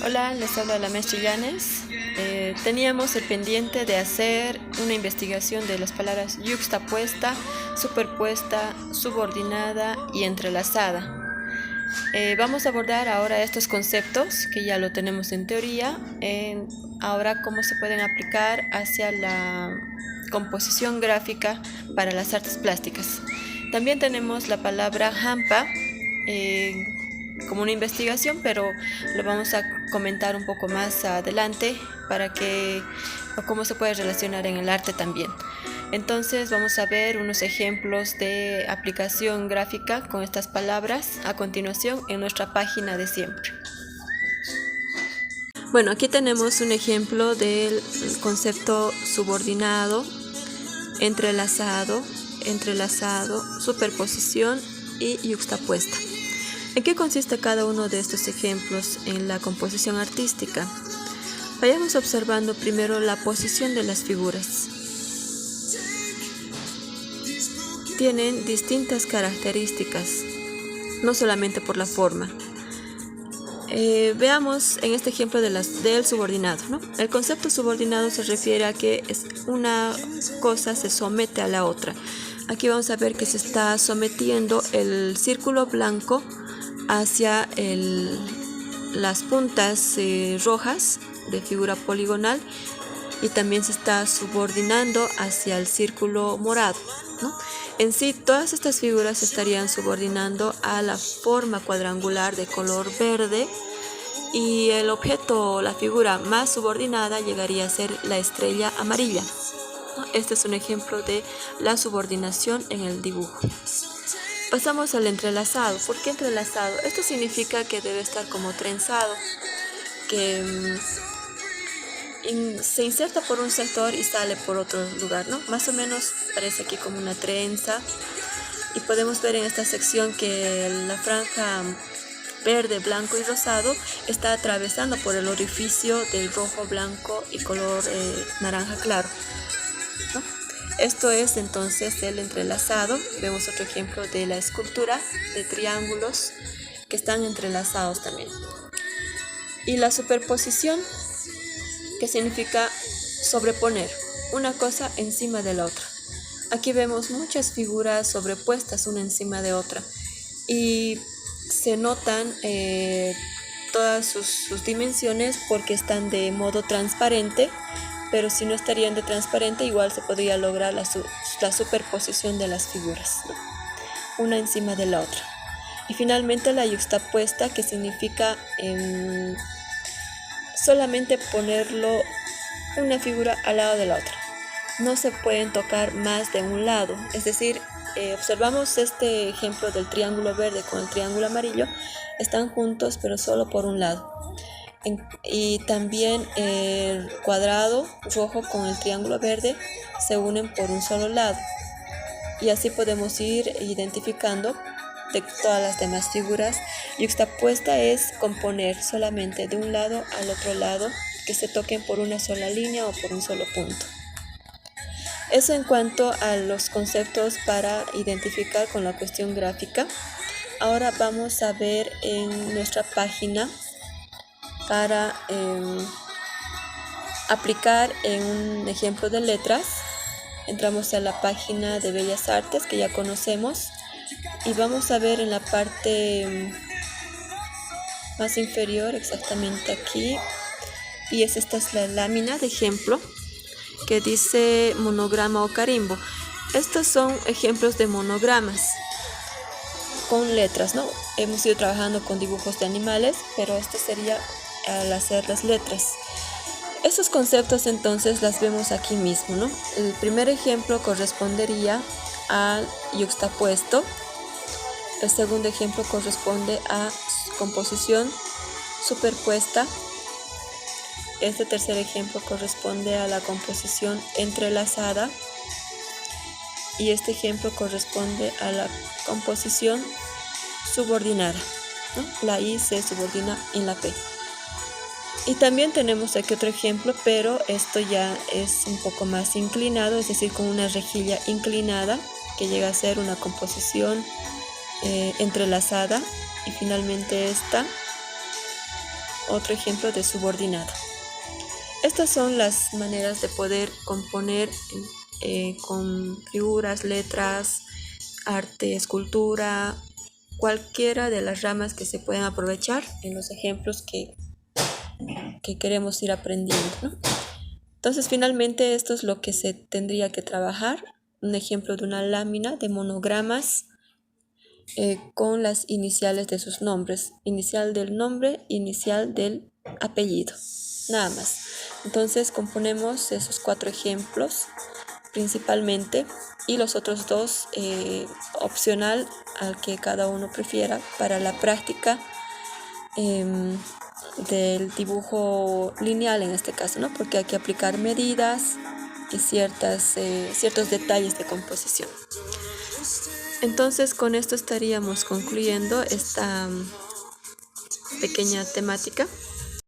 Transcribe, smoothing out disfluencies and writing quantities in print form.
Hola, les habla la maestra Llanes. Teníamos el pendiente de hacer una investigación de las palabras yuxtapuesta, superpuesta, subordinada y entrelazada. Vamos a abordar ahora estos conceptos que ya lo tenemos en teoría, ahora cómo se pueden aplicar hacia la composición gráfica para las artes plásticas. También tenemos la palabra hampa como una investigación, pero lo vamos a comentar un poco más adelante para que o cómo se puede relacionar en el arte también. Entonces vamos a ver unos ejemplos de aplicación gráfica con estas palabras a continuación en nuestra página de siempre. Bueno, aquí tenemos un ejemplo del concepto subordinado, entrelazado, superposición y yuxtapuesta. ¿En qué consiste cada uno de estos ejemplos en la composición artística? Vayamos observando primero la posición de las figuras. Tienen distintas características, no solamente por la forma. Veamos en este ejemplo del subordinado, ¿no? El concepto subordinado se refiere a que una cosa se somete a la otra. Aquí vamos a ver que se está sometiendo el círculo blanco hacia las puntas rojas de figura poligonal y también se está subordinando hacia el círculo morado, ¿no? En sí, todas estas figuras se estarían subordinando a la forma cuadrangular de color verde y el objeto, la figura más subordinada llegaría a ser la estrella amarilla, ¿no? Este es un ejemplo de la subordinación en el dibujo. Pasamos al entrelazado. ¿Por qué entrelazado? Esto significa que debe estar como trenzado, que se inserta por un sector y sale por otro lugar, ¿no? Más o menos parece aquí como una trenza. Y podemos ver en esta sección que la franja verde, blanco y rosado está atravesando por el orificio del rojo, blanco y color naranja claro, ¿no? Esto es entonces el entrelazado. Vemos otro ejemplo de la escultura de triángulos que están entrelazados también. Y la superposición, que significa sobreponer una cosa encima de la otra. Aquí vemos muchas figuras sobrepuestas una encima de otra y se notan todas sus dimensiones porque están de modo transparente, pero si no estarían de transparente igual se podría lograr la superposición de las figuras, ¿no? Una encima de la otra. Y finalmente la yuxtapuesta, que significa solamente ponerlo una figura al lado de la otra. No se pueden tocar más de un lado, es decir, observamos este ejemplo del triángulo verde con el triángulo amarillo, están juntos pero solo por un lado. Y también el cuadrado rojo con el triángulo verde se unen por un solo lado. Y así podemos ir identificando de todas las demás figuras. Yuxtapuesta es componer solamente de un lado al otro lado, que se toquen por una sola línea o por un solo punto. Eso en cuanto a los conceptos para identificar con la cuestión gráfica. Ahora vamos a ver en nuestra página para aplicar en un ejemplo de letras. Entramos a la página de Bellas Artes que ya conocemos y vamos a ver en la parte más inferior, exactamente aquí, y esta es la lámina de ejemplo que dice monograma o carimbo. Estos son ejemplos de monogramas con letras, ¿no? Hemos ido trabajando con dibujos de animales, pero esto sería al hacer las letras. Estos conceptos entonces las vemos aquí mismo, ¿no? El primer ejemplo correspondería al yuxtapuesto. El segundo ejemplo corresponde a composición superpuesta. Este tercer ejemplo corresponde a la composición entrelazada y este ejemplo corresponde a la composición subordinada, ¿no? La I se subordina en la P. Y también tenemos aquí otro ejemplo, pero esto ya es un poco más inclinado, es decir, con una rejilla inclinada que llega a ser una composición entrelazada. Y finalmente esta otro ejemplo de subordinado. Estas son las maneras de poder componer con figuras, letras, arte, escultura, cualquiera de las ramas que se pueden aprovechar en los ejemplos que queremos ir aprendiendo, ¿no? Entonces, finalmente, esto es lo que se tendría que trabajar. Un ejemplo de una lámina de monogramas con las iniciales de sus nombres. Inicial del nombre, inicial del apellido. Nada más. Entonces, componemos esos 4 ejemplos principalmente y los otros 2 opcional al que cada uno prefiera para la práctica del dibujo lineal en este caso, ¿no? Porque hay que aplicar medidas y ciertos detalles de composición. Entonces, con esto estaríamos concluyendo esta pequeña temática